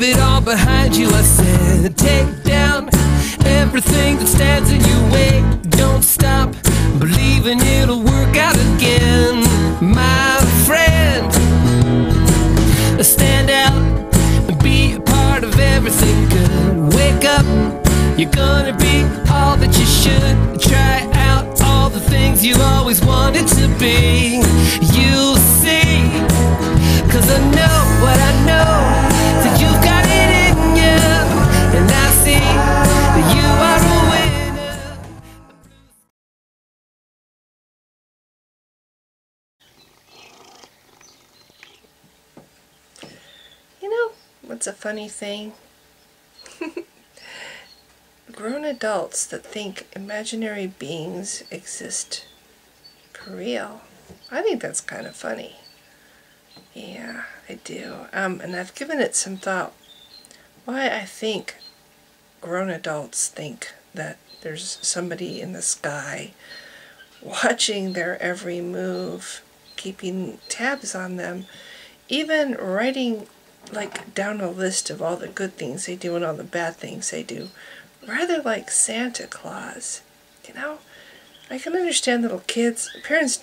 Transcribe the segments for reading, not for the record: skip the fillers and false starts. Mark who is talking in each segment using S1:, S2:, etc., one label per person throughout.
S1: it all behind you. I said, take down everything that stands in your way. Don't stop believing it'll work out again, my friend. Stand out and be a part of everything good. Wake up, you're gonna be all that you should. Try out all the things you always wanted to be. You'll see, 'cause I know what I know, that you've got it in you, and I see that you are a winner.
S2: You know, what's a funny thing? Grown adults that think imaginary beings exist for real. I think that's kind of funny. Yeah, I do. And I've given it some thought why I think grown adults think that there's somebody in the sky watching their every move, keeping tabs on them, even writing like down a list of all the good things they do and all the bad things they do, rather like Santa Claus. You know, I can understand little kids, parents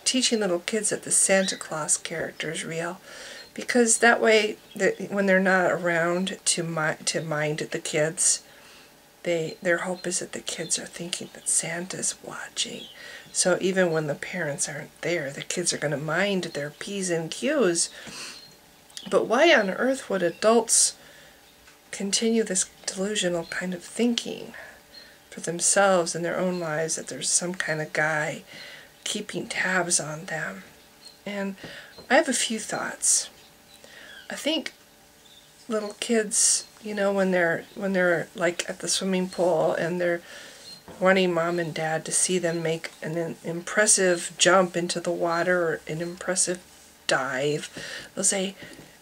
S2: teaching little kids that the Santa Claus character is real, because that way, when they're not around to mind the kids, their hope is that the kids are thinking that Santa's watching. So even when the parents aren't there, the kids are going to mind their P's and Q's. But why on earth would adults continue this delusional kind of thinking for themselves in their own lives, that there's some kind of guy keeping tabs on them? And I have a few thoughts. I think little kids, you know, when they're like at the swimming pool and they're wanting mom and dad to see them make an impressive jump into the water or an impressive dive, they'll say,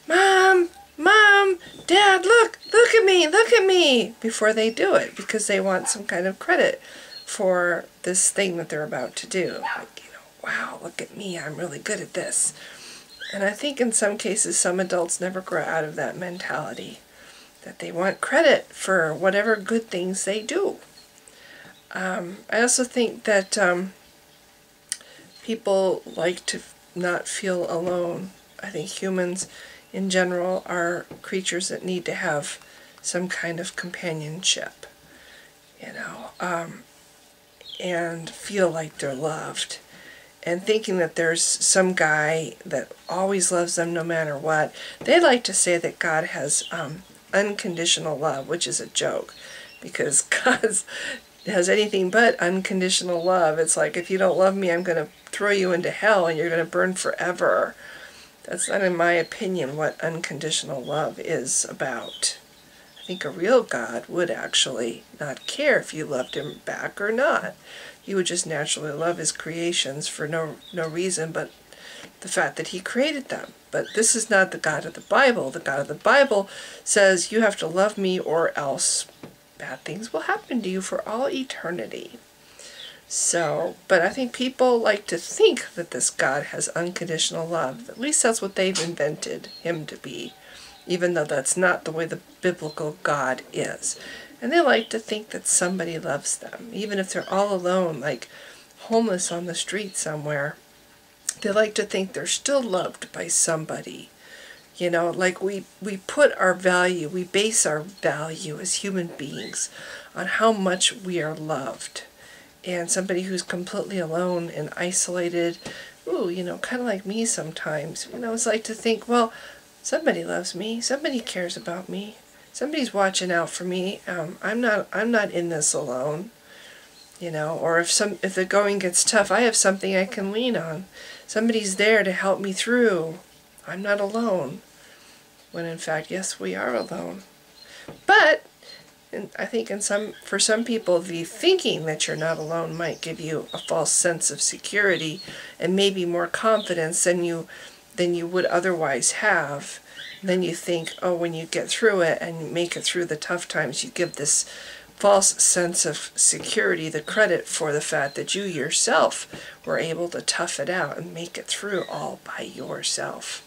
S2: "Mom, Mom, Dad, look at me," before they do it, because they want some kind of credit for this thing that they're about to do. Like, you know, wow, look at me, I'm really good at this. And I think in some cases, some adults never grow out of that mentality, that they want credit for whatever good things they do. I also think that people like to not feel alone. I think humans in general are creatures that need to have some kind of companionship, you know, and feel like they're loved. And thinking that there's some guy that always loves them no matter what. They like to say that God has unconditional love, which is a joke, because God has anything but unconditional love. It's like, if you don't love me, I'm going to throw you into hell and you're going to burn forever. That's not, in my opinion, what unconditional love is about. I think a real God would actually not care if you loved him back or not. He would just naturally love his creations for no reason but the fact that he created them. But this is not the God of the Bible. The God of the Bible says you have to love me or else bad things will happen to you for all eternity. So, but I think people like to think that this God has unconditional love. At least that's what they've invented him to be, even though that's not the way the biblical God is. And they like to think that somebody loves them, even if they're all alone, like homeless on the street somewhere. They like to think they're still loved by somebody. You know, like we put our value, we base our value as human beings on how much we are loved. And somebody who's completely alone and isolated, ooh, you know, kind of like me sometimes, you know, it's like to think, well, somebody loves me, somebody cares about me, somebody's watching out for me. I'm not in this alone, you know. Or if the going gets tough, I have something I can lean on. Somebody's there to help me through. I'm not alone. When in fact, yes, we are alone. But I think for some people, the thinking that you're not alone might give you a false sense of security and maybe more confidence than you would otherwise have. Then you think, oh, when you get through it and make it through the tough times, you give this false sense of security the credit for the fact that you yourself were able to tough it out and make it through all by yourself.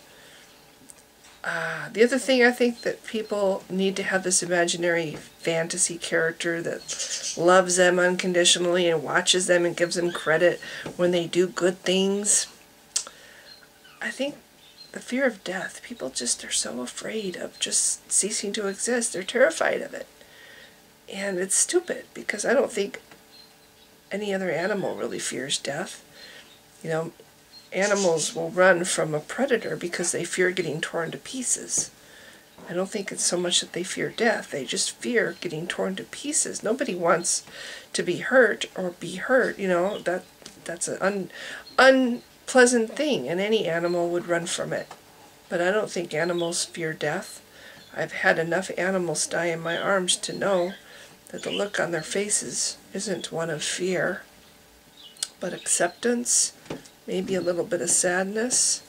S2: The other thing, I think that people need to have this imaginary fantasy character that loves them unconditionally and watches them and gives them credit when they do good things. I think the fear of death, people just are so afraid of just ceasing to exist. They're terrified of it. And it's stupid, because I don't think any other animal really fears death. You know, animals will run from a predator because they fear getting torn to pieces. I don't think it's so much that they fear death. They just fear getting torn to pieces. Nobody wants to be hurt or be hurt. You know, that's an unpleasant thing, and any animal would run from it. But I don't think animals fear death. I've had enough animals die in my arms to know that the look on their faces isn't one of fear, but acceptance, maybe a little bit of sadness.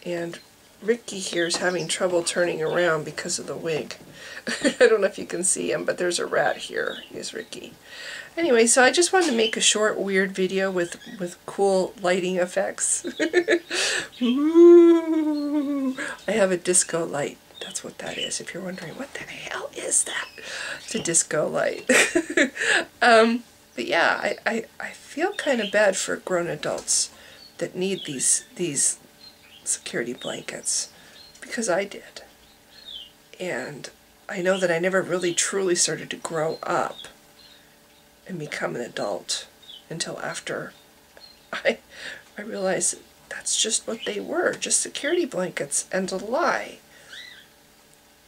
S2: And Ricky here is having trouble turning around because of the wig. I don't know if you can see him, but there's a rat here. Here's Ricky. Anyway, so I just wanted to make a short, weird video with cool lighting effects. Ooh, I have a disco light. That's what that is. If you're wondering, what the hell is that? It's a disco light. But yeah, I feel kind of bad for grown adults that need these security blankets, because I did. And I know that I never really truly started to grow up and become an adult until after I realized that's just what they were, just security blankets and a lie.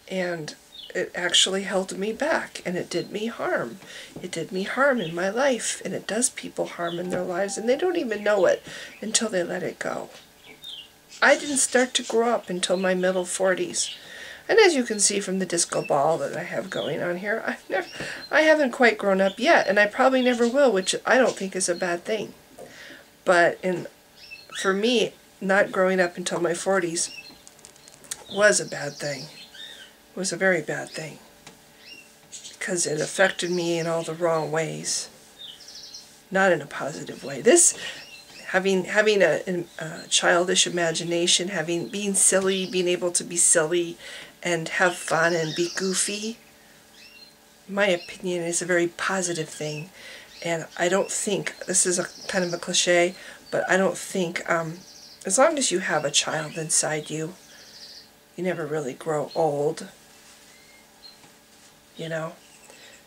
S2: And it actually held me back, and it did me harm. It did me harm in my life, and it does people harm in their lives, and they don't even know it until they let it go. I didn't start to grow up until my middle 40s. And as you can see from the disco ball that I have going on here, I haven't quite grown up yet, and I probably never will, which I don't think is a bad thing. But for me, not growing up until my 40s was a bad thing. It was a very bad thing, because it affected me in all the wrong ways, not in a positive way. This, having a childish imagination, being silly, being able to be silly and have fun and be goofy, my opinion, is a very positive thing. And I don't think, this is kind of a cliche, but I don't think, as long as you have a child inside you, you never really grow old. You know,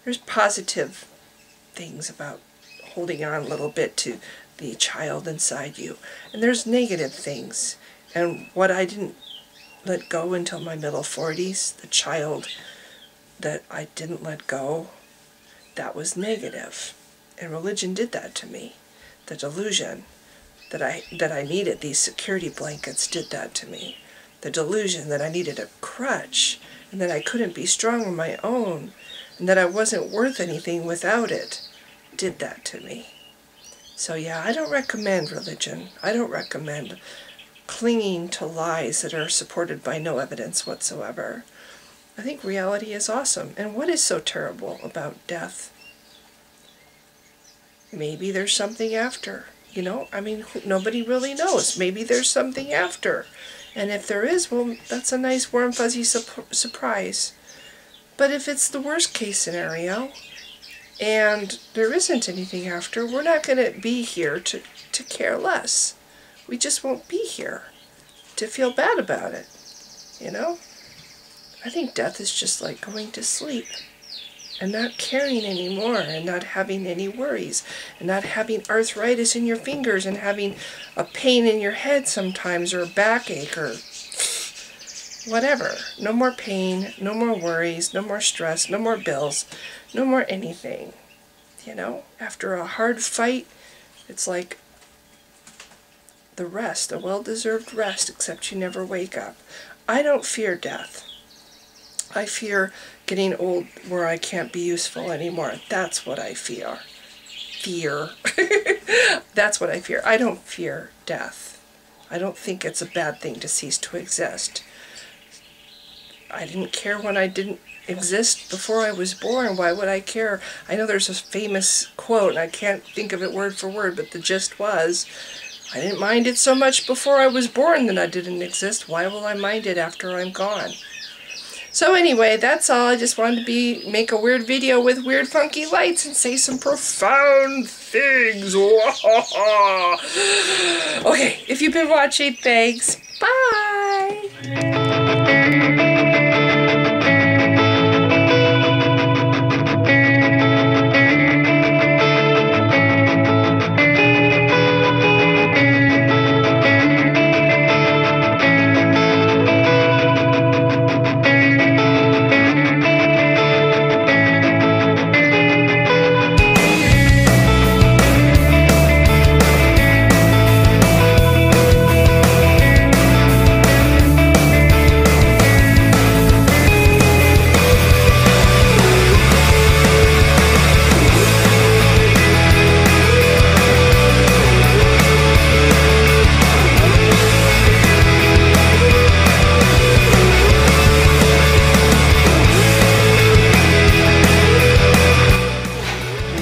S2: there's positive things about holding on a little bit to the child inside you, and there's negative things. And what I didn't let go until my middle 40s, the child that I didn't let go, that was negative. And religion did that to me. The delusion that I needed these security blankets did that to me. The delusion that I needed a crutch, and that I couldn't be strong on my own, and that I wasn't worth anything without it, did that to me. So yeah, I don't recommend religion. I don't recommend clinging to lies that are supported by no evidence whatsoever. I think reality is awesome. And what is so terrible about death? Maybe there's something after. You know, I mean, nobody really knows. Maybe there's something after. And if there is, well, that's a nice warm fuzzy surprise. But if it's the worst case scenario, and there isn't anything after, we're not going to be here to care less. We just won't be here to feel bad about it, you know? I think death is just like going to sleep and not caring anymore, and not having any worries, and not having arthritis in your fingers, and having a pain in your head sometimes, or a backache, or whatever. No more pain, no more worries, no more stress, no more bills, no more anything. You know, after a hard fight, it's like the rest, a well-deserved rest, except you never wake up. I don't fear death. I fear getting old where I can't be useful anymore. That's what I fear. That's what I fear. I don't fear death. I don't think it's a bad thing to cease to exist. I didn't care when I didn't exist before I was born. Why would I care? I know there's a famous quote, and I can't think of it word for word, but the gist was, I didn't mind it so much before I was born that I didn't exist. Why will I mind it after I'm gone? So anyway, that's all. I just wanted to make a weird video with weird funky lights and say some profound things. Okay, if you've been watching, thanks. Bye!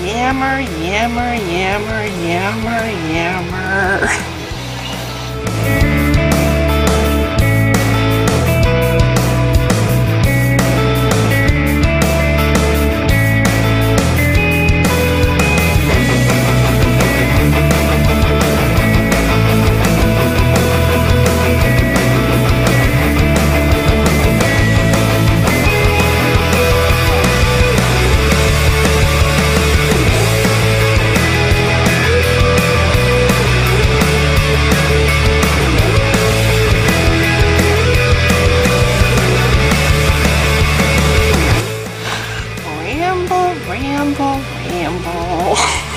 S2: Yammer, yammer, yammer, yammer, yammer. Ramble, ramble, ramble.